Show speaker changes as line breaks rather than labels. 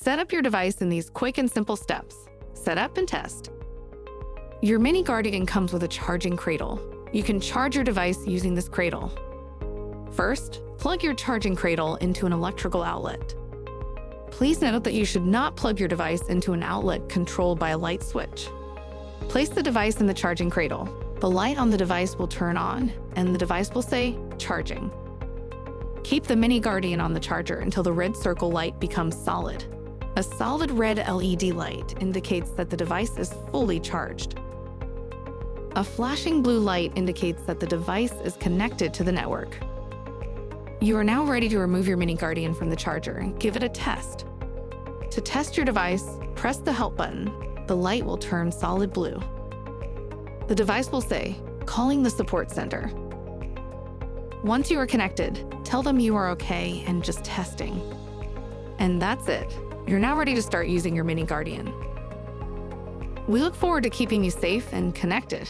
Set up your device in these quick and simple steps. Set up and test. Your Mini Guardian comes with a charging cradle. You can charge your device using this cradle. First, plug your charging cradle into an electrical outlet. Please note that you should not plug your device into an outlet controlled by a light switch. Place the device in the charging cradle. The light on the device will turn on, and the device will say, "Charging." Keep the Mini Guardian on the charger until the red circle light becomes solid. A solid red LED light indicates that the device is fully charged. A flashing blue light indicates that the device is connected to the network. You are now ready to remove your Mini Guardian from the charger and give it a test. To test your device, press the help button. The light will turn solid blue. The device will say, "Calling the support center." Once you are connected, tell them you are okay and just testing. And that's it. You're now ready to start using your Mini Guardian. We look forward to keeping you safe and connected.